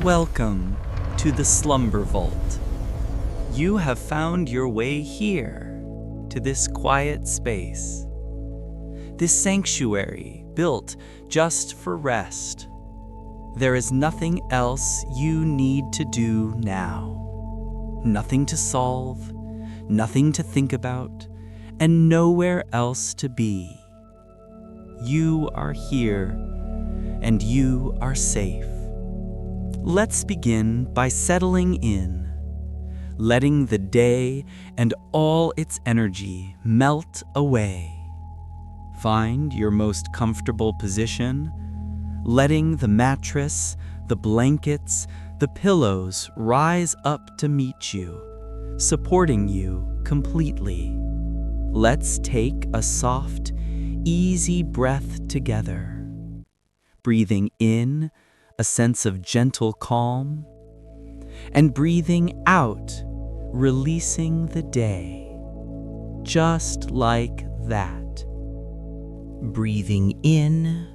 Welcome to the Slumber Vault. You have found your way here to this quiet space, this sanctuary built just for rest. There is nothing else you need to do now. Nothing to solve, nothing to think about, and nowhere else to be. You are here, and you are safe. Let's begin by settling in, letting the day and all its energy melt away. Find your most comfortable position, letting the mattress, the blankets, the pillows rise up to meet you, supporting you completely. Let's take a soft, easy breath together, breathing in a sense of gentle calm, and breathing out, releasing the day, just like that. Breathing in,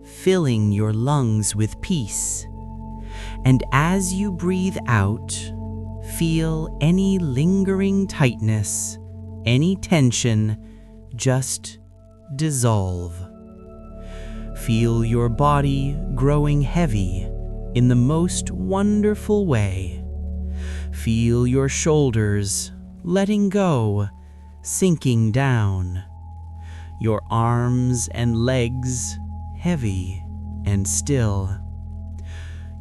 filling your lungs with peace, and as you breathe out, feel any lingering tightness, any tension, just dissolve. Feel your body growing heavy in the most wonderful way. Feel your shoulders letting go, sinking down. Your arms and legs heavy and still.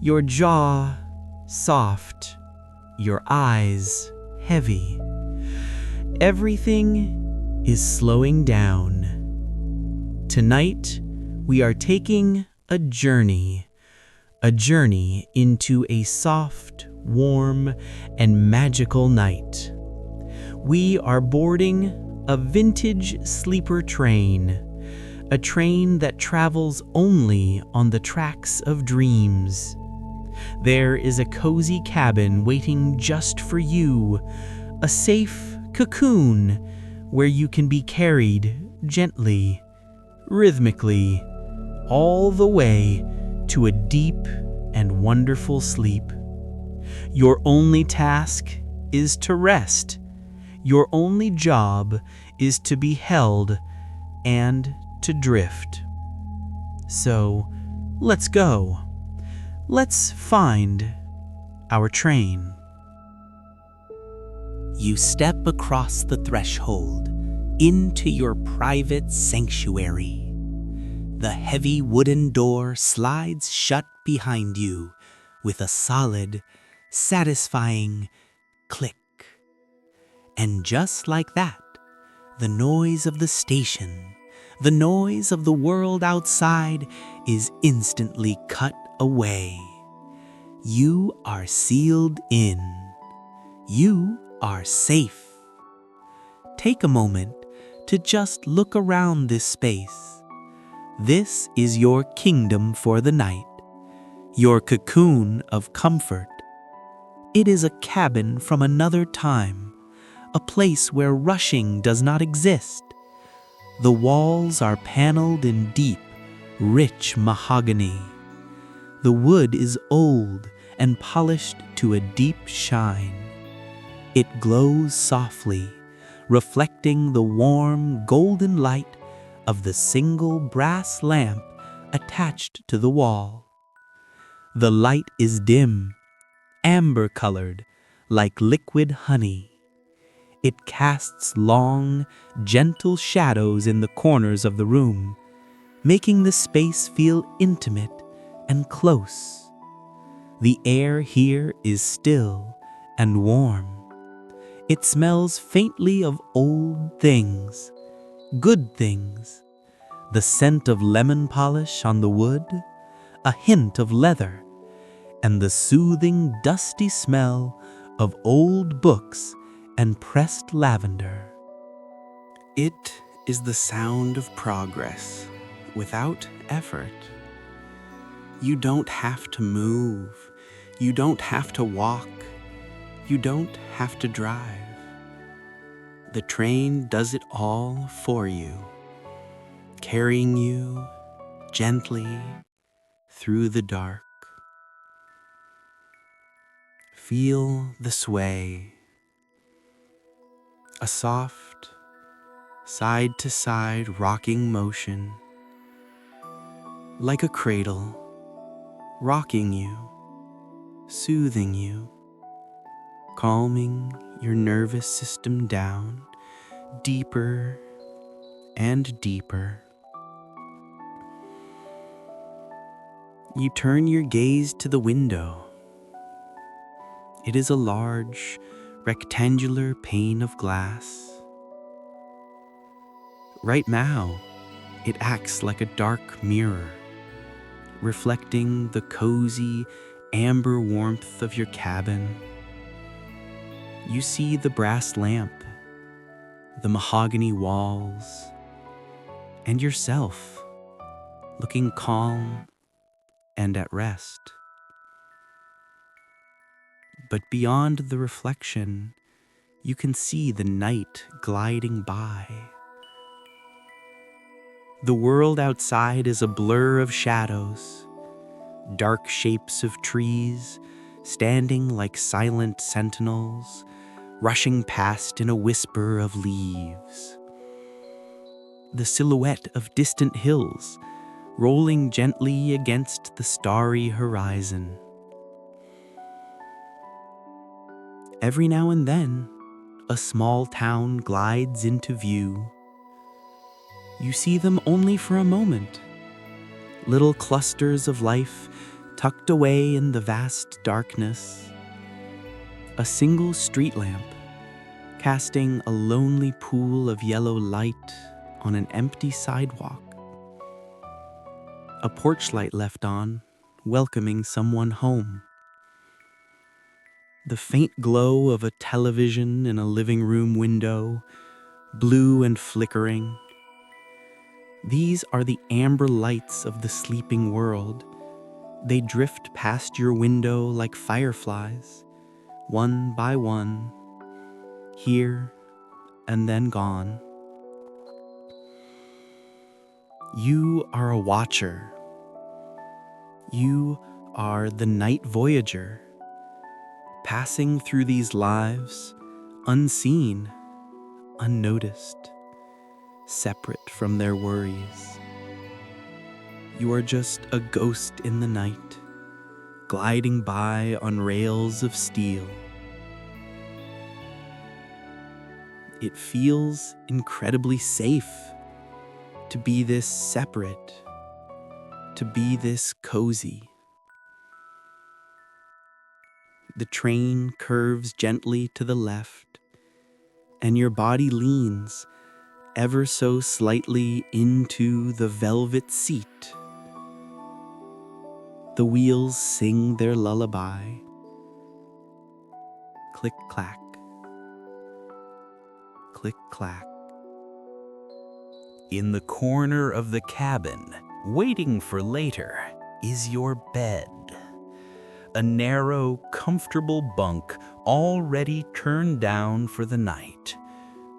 Your jaw soft, your eyes heavy. Everything is slowing down. Tonight, we are taking a journey into a soft, warm, and magical night. We are boarding a vintage sleeper train, a train that travels only on the tracks of dreams. There is a cozy cabin waiting just for you, a safe cocoon where you can be carried gently, rhythmically, all the way to a deep and wonderful sleep. Your only task is to rest. Your only job is to be held and to drift. So, let's go. Let's find our train. You step across the threshold into your private sanctuary. The heavy wooden door slides shut behind you with a solid, satisfying click. And just like that, the noise of the station, the noise of the world outside is instantly cut away. You are sealed in. You are safe. Take a moment to just look around this space. This is your kingdom for the night, your cocoon of comfort. It is a cabin from another time, a place where rushing does not exist. The walls are paneled in deep, rich mahogany. The wood is old and polished to a deep shine. It glows softly, reflecting the warm, golden light of the single brass lamp attached to the wall. The light is dim, amber-colored, like liquid honey. It casts long, gentle shadows in the corners of the room, making the space feel intimate and close. The air here is still and warm. It smells faintly of old things, good things, the scent of lemon polish on the wood, a hint of leather, and the soothing, dusty smell of old books and pressed lavender. It is the sound of progress without effort. You don't have to move. You don't have to walk. You don't have to drive. The train does it all for you, carrying you gently through the dark. Feel the sway. A soft, side-to-side rocking motion, like a cradle, rocking you, soothing you, calming your nervous system down deeper and deeper. You turn your gaze to the window. It is a large, rectangular pane of glass. Right now, it acts like a dark mirror, reflecting the cozy, amber warmth of your cabin. You see the brass lamp, the mahogany walls, and yourself, looking calm and at rest. But beyond the reflection, you can see the night gliding by. The world outside is a blur of shadows, dark shapes of trees standing like silent sentinels, rushing past in a whisper of leaves. The silhouette of distant hills rolling gently against the starry horizon. Every now and then, a small town glides into view. You see them only for a moment. Little clusters of life tucked away in the vast darkness. A single street lamp casting a lonely pool of yellow light on an empty sidewalk. A porch light left on, welcoming someone home. The faint glow of a television in a living room window, blue and flickering. These are the amber lights of the sleeping world. They drift past your window like fireflies, one by one, here and then gone. You are a watcher. You are the night voyager, passing through these lives, unseen, unnoticed, separate from their worries. You are just a ghost in the night, gliding by on rails of steel. It feels incredibly safe to be this separate, to be this cozy. The train curves gently to the left, and your body leans ever so slightly into the velvet seat. The wheels sing their lullaby. Click, clack. Click, clack. In the corner of the cabin, waiting for later, is your bed. A narrow, comfortable bunk already turned down for the night.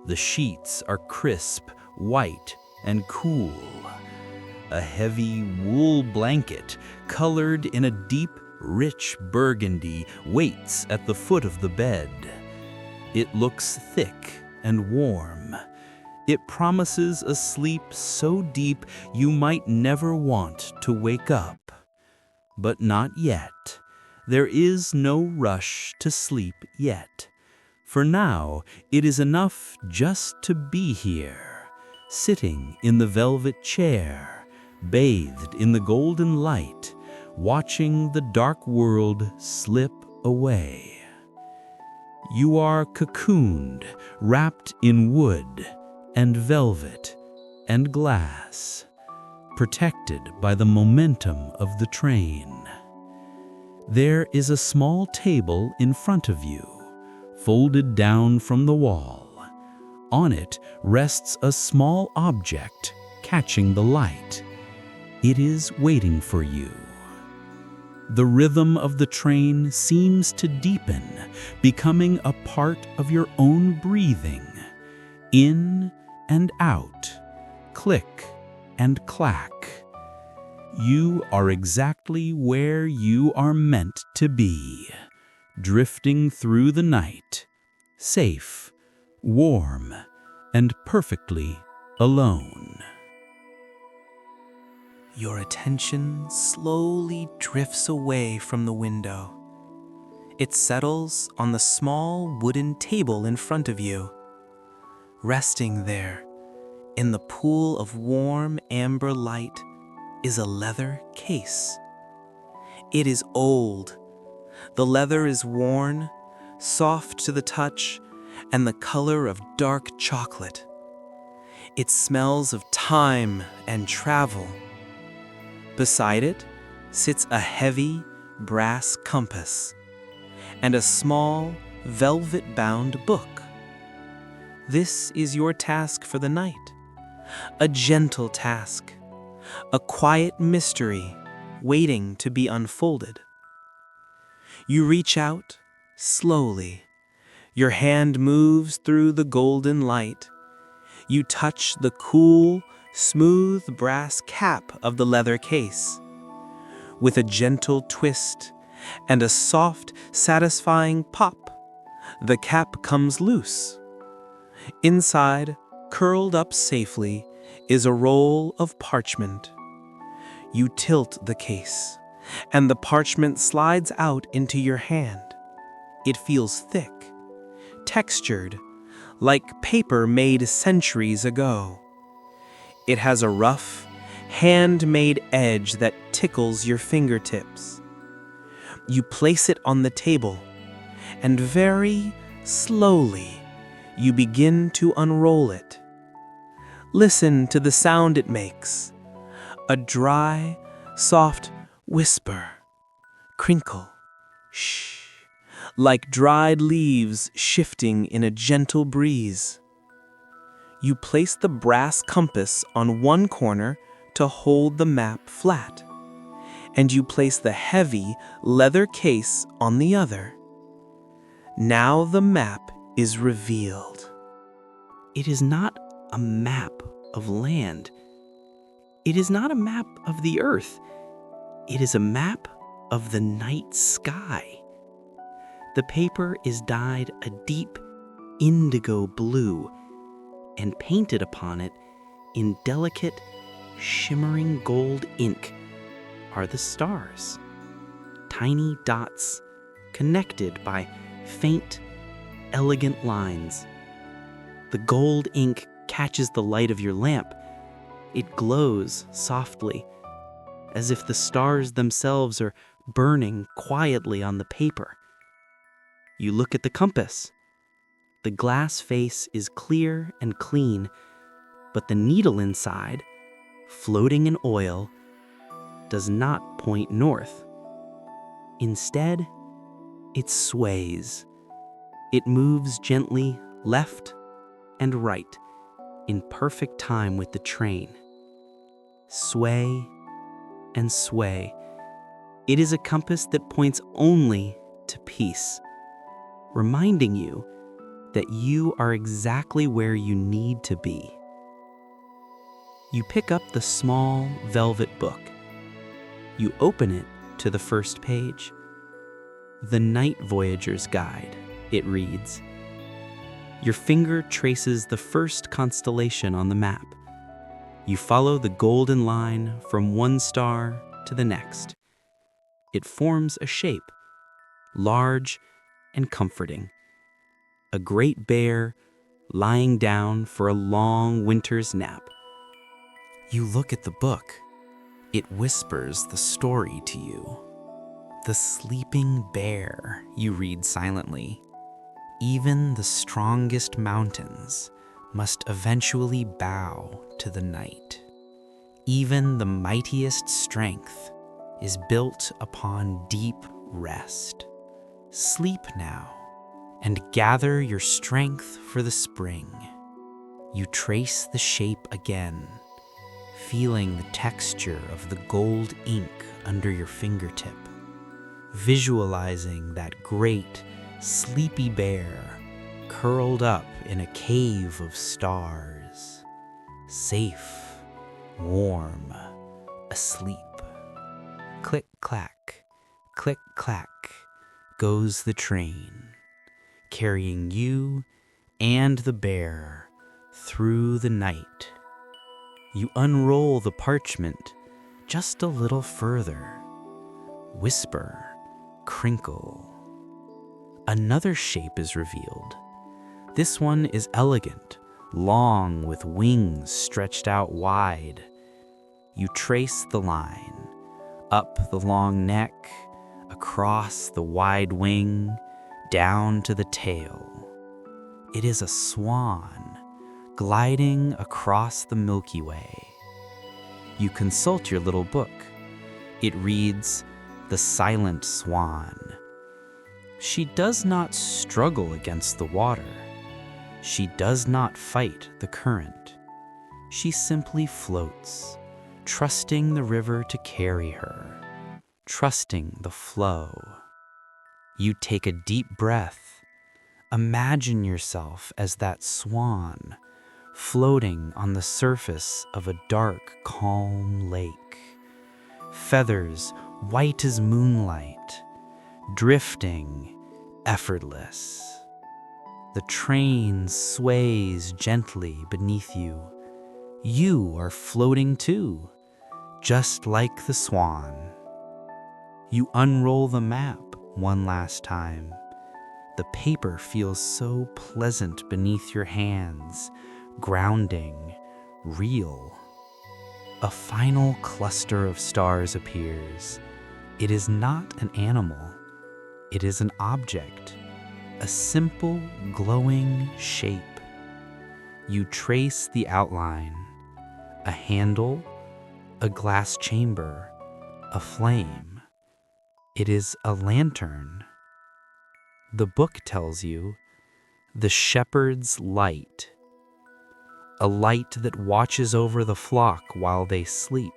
The sheets are crisp, white, and cool. A heavy wool blanket, colored in a deep, rich burgundy, waits at the foot of the bed. It looks thick and warm. It promises a sleep so deep you might never want to wake up. But not yet. There is no rush to sleep yet. For now, it is enough just to be here, sitting in the velvet chair, bathed in the golden light, watching the dark world slip away. You are cocooned, wrapped in wood and velvet and glass, protected by the momentum of the train. There is a small table in front of you, folded down from the wall. On it rests a small object catching the light. It is waiting for you. The rhythm of the train seems to deepen, becoming a part of your own breathing. In and out, click and clack. You are exactly where you are meant to be, drifting through the night, safe, warm, and perfectly alone. Your attention slowly drifts away from the window. It settles on the small wooden table in front of you. Resting there, in the pool of warm amber light, is a leather case. It is old. The leather is worn, soft to the touch, and the color of dark chocolate. It smells of time and travel. Beside it sits a heavy brass compass and a small velvet-bound book. This is your task for the night, a gentle task, a quiet mystery waiting to be unfolded. You reach out slowly. Your hand moves through the golden light. You touch the cool, smooth brass cap of the leather case. With a gentle twist and a soft, satisfying pop, the cap comes loose. Inside, curled up safely, is a roll of parchment. You tilt the case, and the parchment slides out into your hand. It feels thick, textured, like paper made centuries ago. It has a rough, handmade edge that tickles your fingertips. You place it on the table, and very slowly, you begin to unroll it. Listen to the sound it makes. A dry, soft whisper, crinkle, shh, like dried leaves shifting in a gentle breeze. You place the brass compass on one corner to hold the map flat, and you place the heavy leather case on the other. Now the map is revealed. It is not a map of land. It is not a map of the earth. It is a map of the night sky. The paper is dyed a deep indigo blue, and painted upon it in delicate, shimmering gold ink are the stars. Tiny dots connected by faint, elegant lines. The gold ink catches the light of your lamp. It glows softly, as if the stars themselves are burning quietly on the paper. You look at the compass. The glass face is clear and clean, but the needle inside, floating in oil, does not point north. Instead, it sways. It moves gently left and right, in perfect time with the train. Sway and sway. It is a compass that points only to peace, reminding you that you are exactly where you need to be. You pick up the small velvet book. You open it to the first page. The Night Voyager's Guide, it reads. Your finger traces the first constellation on the map. You follow the golden line from one star to the next. It forms a shape, large and comforting. A great bear lying down for a long winter's nap. You look at the book. It whispers the story to you. The sleeping bear, you read silently. Even the strongest mountains must eventually bow to the night. Even the mightiest strength is built upon deep rest. Sleep now and gather your strength for the spring. You trace the shape again, feeling the texture of the gold ink under your fingertip, visualizing that great, sleepy bear curled up in a cave of stars, safe, warm, asleep. Click-clack, goes the train, carrying you and the bear through the night. You unroll the parchment just a little further. Whisper, crinkle. Another shape is revealed. This one is elegant, long with wings stretched out wide. You trace the line, up the long neck, across the wide wing, down to the tail. It is a swan, gliding across the Milky Way. You consult your little book. It reads, "The Silent Swan." She does not struggle against the water. She does not fight the current. She simply floats, trusting the river to carry her, trusting the flow. You take a deep breath. Imagine yourself as that swan, floating on the surface of a dark, calm lake. Feathers white as moonlight, drifting, effortless. The train sways gently beneath you. You are floating too, just like the swan. You unroll the map one last time. The paper feels so pleasant beneath your hands, grounding, real. A final cluster of stars appears. It is not an animal. It is an object, a simple, glowing shape. You trace the outline, a handle, a glass chamber, a flame. It is a lantern. The book tells you, the shepherd's light, a light that watches over the flock while they sleep.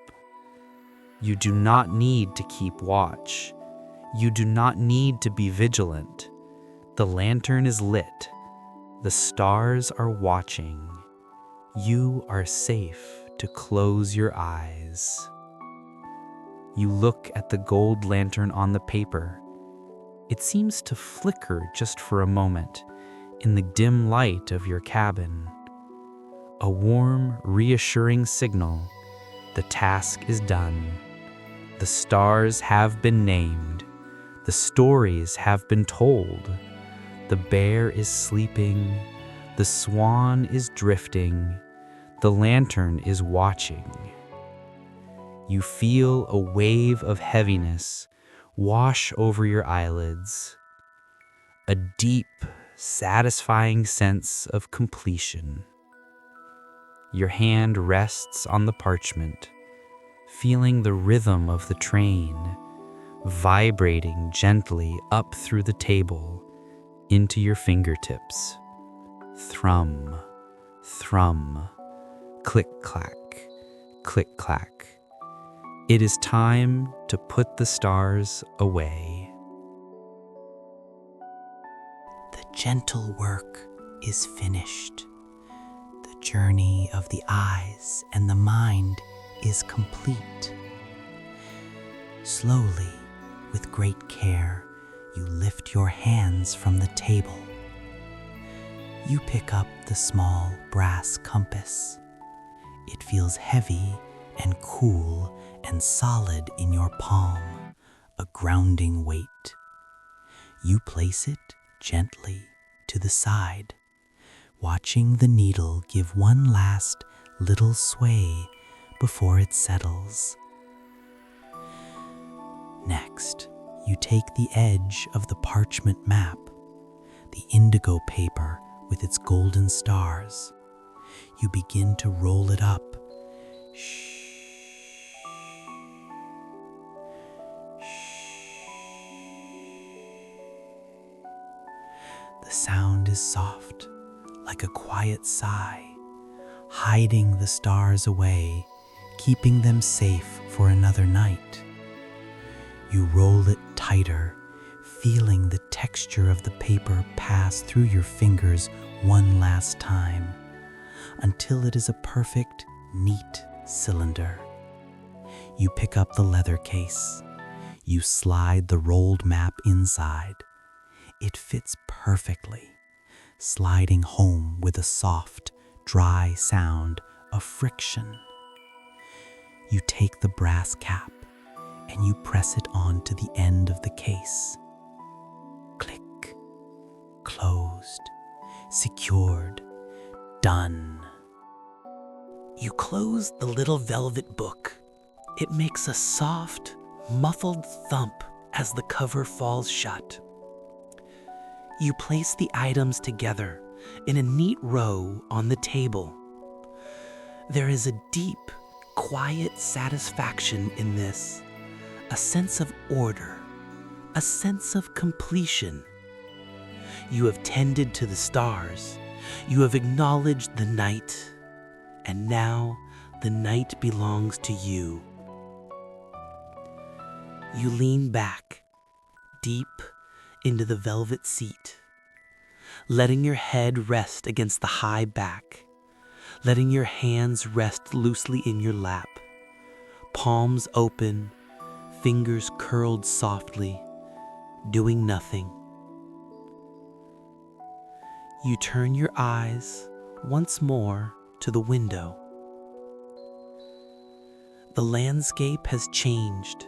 You do not need to keep watch. You do not need to be vigilant. The lantern is lit. The stars are watching. You are safe to close your eyes. You look at the gold lantern on the paper. It seems to flicker just for a moment in the dim light of your cabin. A warm, reassuring signal. The task is done. The stars have been named. The stories have been told. The bear is sleeping. The swan is drifting. The lantern is watching. You feel a wave of heaviness wash over your eyelids. A deep, satisfying sense of completion. Your hand rests on the parchment, feeling the rhythm of the train, vibrating gently up through the table into your fingertips. Thrum, thrum, click-clack, click-clack. It is time to put the stars away. The gentle work is finished. The journey of the eyes and the mind is complete. Slowly, with great care, you lift your hands from the table. You pick up the small brass compass. It feels heavy and cool and solid in your palm, a grounding weight. You place it gently to the side, watching the needle give one last little sway before it settles. Next, you take the edge of the parchment map, the indigo paper with its golden stars. You begin to roll it up. Shh. The sound is soft, like a quiet sigh, hiding the stars away, keeping them safe for another night. You roll it tighter, feeling the texture of the paper pass through your fingers one last time, until it is a perfect, neat cylinder. You pick up the leather case. You slide the rolled map inside, It fits perfectly, sliding home with a soft, dry sound of friction. You take the brass cap and you press it onto the end of the case. Click. Closed. Secured. Done. You close the little velvet book. It makes a soft, muffled thump as the cover falls shut. You place the items together in a neat row on the table. There is a deep, quiet satisfaction in this, a sense of order, a sense of completion. You have tended to the stars, you have acknowledged the night, and now the night belongs to you. You lean back, deep into the velvet seat, letting your head rest against the high back, letting your hands rest loosely in your lap, palms open, fingers curled softly, doing nothing. You turn your eyes once more to the window. The landscape has changed.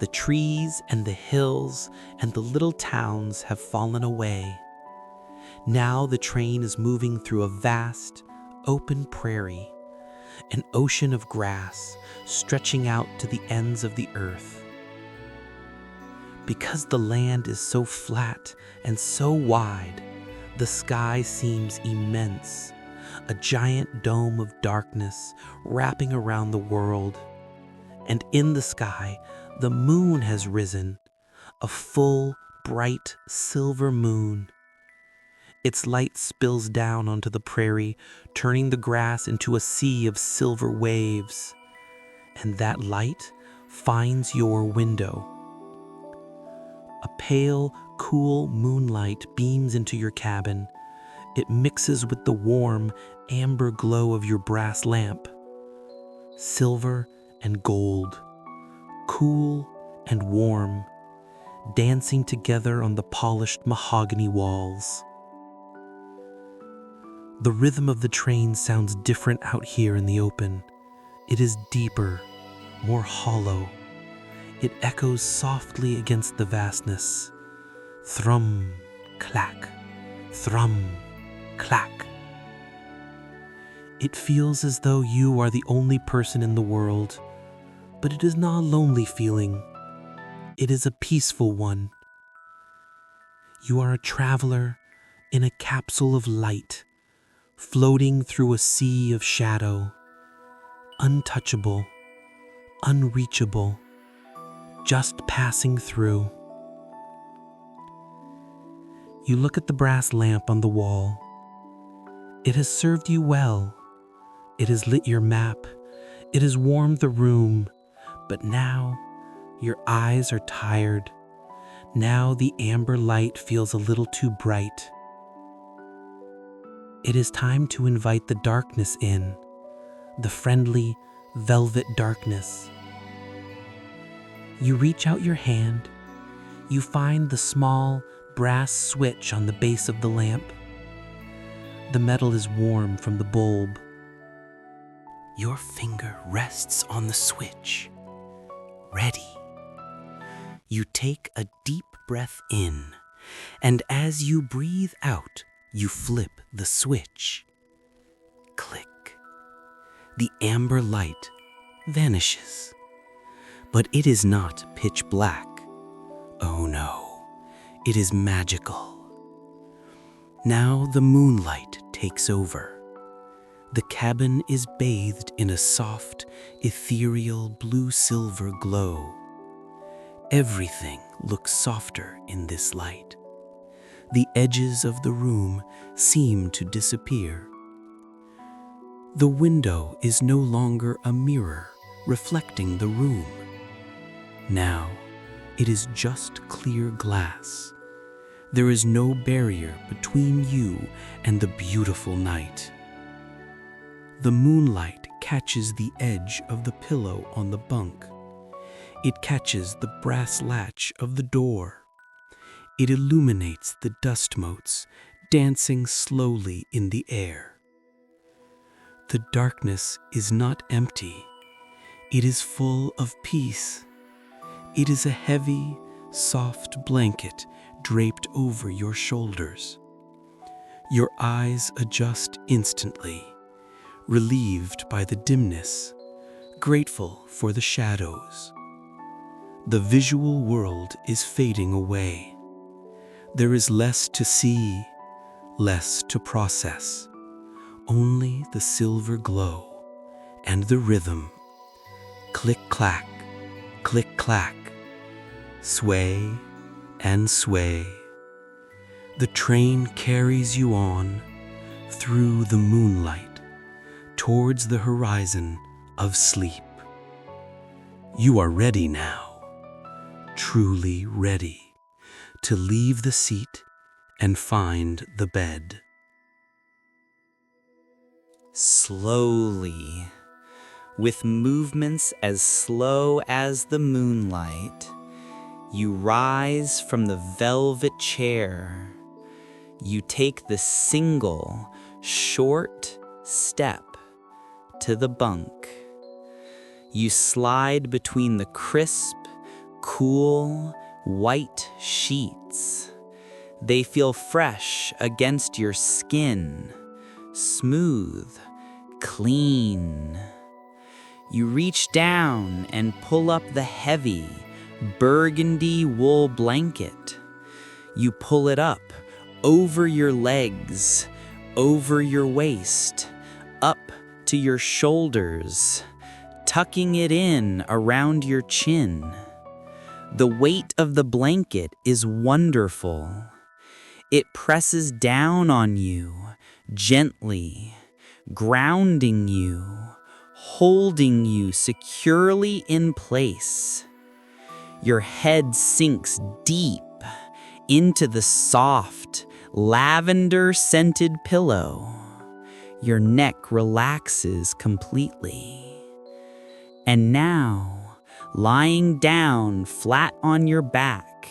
The trees and the hills and the little towns have fallen away. Now the train is moving through a vast, open prairie, an ocean of grass stretching out to the ends of the earth. Because the land is so flat and so wide, the sky seems immense, a giant dome of darkness wrapping around the world. And in the sky, the moon has risen, a full, bright, silver moon. Its light spills down onto the prairie, turning the grass into a sea of silver waves. And that light finds your window. A pale, cool moonlight beams into your cabin. It mixes with the warm, amber glow of your brass lamp. Silver and gold, cool and warm, dancing together on the polished mahogany walls. The rhythm of the train sounds different out here in the open. It is deeper, more hollow. It echoes softly against the vastness. Thrum, clack, thrum, clack. It feels as though you are the only person in the world, but it is not a lonely feeling. It is a peaceful one. You are a traveler in a capsule of light, floating through a sea of shadow, untouchable, unreachable, just passing through. You look at the brass lamp on the wall. It has served you well. It has lit your map. It has warmed the room. But now, your eyes are tired. Now the amber light feels a little too bright. It is time to invite the darkness in, the friendly, velvet darkness. You reach out your hand. You find the small, brass switch on the base of the lamp. The metal is warm from the bulb. Your finger rests on the switch. Ready. You take a deep breath in, and as you breathe out, you flip the switch. Click. The amber light vanishes. But it is not pitch black. Oh no, it is magical. Now the moonlight takes over. The cabin is bathed in a soft, ethereal blue-silver glow. Everything looks softer in this light. The edges of the room seem to disappear. The window is no longer a mirror reflecting the room. Now, it is just clear glass. There is no barrier between you and the beautiful night. The moonlight catches the edge of the pillow on the bunk. It catches the brass latch of the door. It illuminates the dust motes dancing slowly in the air. The darkness is not empty. It is full of peace. It is a heavy, soft blanket draped over your shoulders. Your eyes adjust instantly, relieved by the dimness, grateful for the shadows. The visual world is fading away. There is less to see, less to process. Only the silver glow and the rhythm. Click-clack, click-clack, sway and sway. The train carries you on through the moonlight towards the horizon of sleep. You are ready now, truly ready to leave the seat and find the bed. Slowly, with movements as slow as the moonlight, you rise from the velvet chair. You take the single, short step to the bunk. You slide between the crisp, cool, white sheets. They feel fresh against your skin, smooth, clean. You reach down and pull up the heavy, burgundy wool blanket. You pull it up over your legs, over your waist, up to your shoulders, tucking it in around your chin. The weight of the blanket is wonderful. It presses down on you gently, grounding you, holding you securely in place. Your head sinks deep into the soft, lavender-scented pillow. Your neck relaxes completely. And now, lying down flat on your back,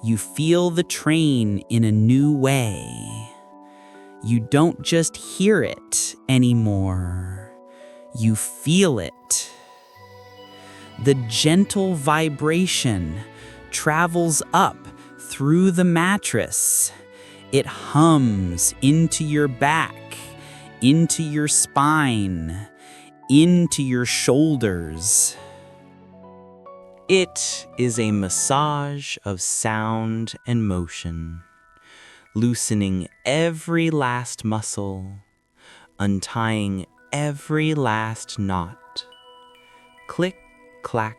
you feel the train in a new way. You don't just hear it anymore. You feel it. The gentle vibration travels up through the mattress. It hums into your back, into your spine, into your shoulders. It is a massage of sound and motion, loosening every last muscle, untying every last knot. Click, clack,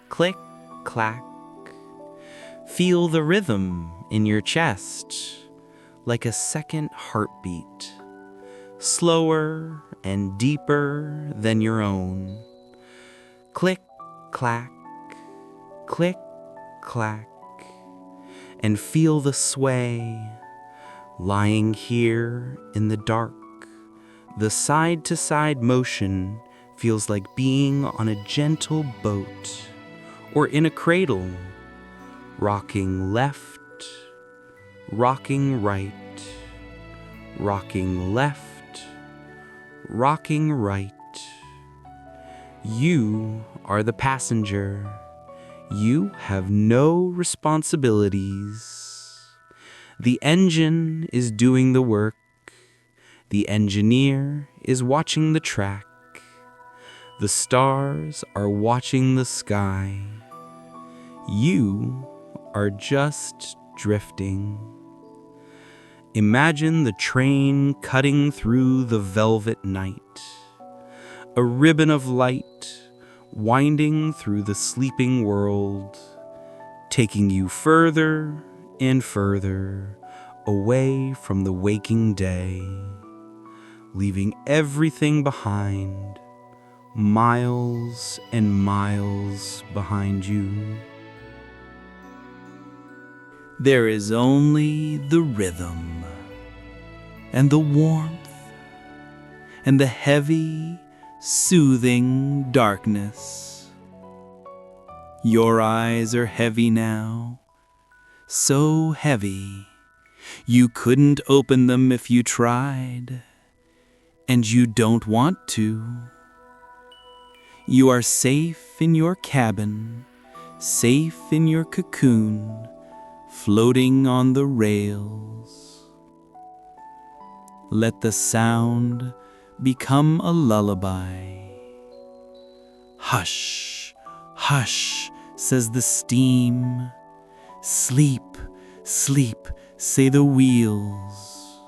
click, clack. Feel the rhythm in your chest, like a second heartbeat, slower and deeper than your own. Click, clack, click, clack, and feel the sway, lying here in the dark. The side-to-side motion feels like being on a gentle boat or in a cradle, rocking left, rocking right, rocking left, rocking right. You are the passenger. You have no responsibilities. The engine is doing the work. The engineer is watching the track. The stars are watching the sky. You are just drifting. Imagine the train cutting through the velvet night. A ribbon of light winding through the sleeping world, taking you further and further away from the waking day, leaving everything behind, miles and miles behind you. There is only the rhythm, and the warmth, and the heavy, soothing darkness. Your eyes are heavy now, so heavy. You couldn't open them if you tried, and you don't want to. You are safe in your cabin, safe in your cocoon, floating on the rails. Let the sound become a lullaby. Hush, hush, says the steam. Sleep, sleep, say the wheels.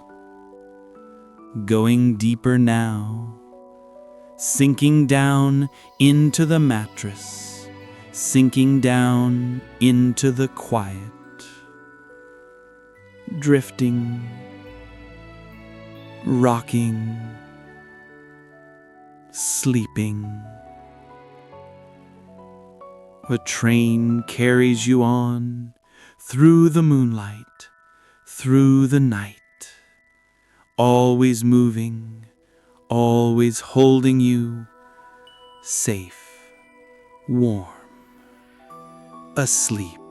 Going deeper now, sinking down into the mattress, sinking down into the quiet, drifting, rocking, sleeping. A train carries you on through the moonlight, through the night, always moving, always holding you, safe, warm, asleep.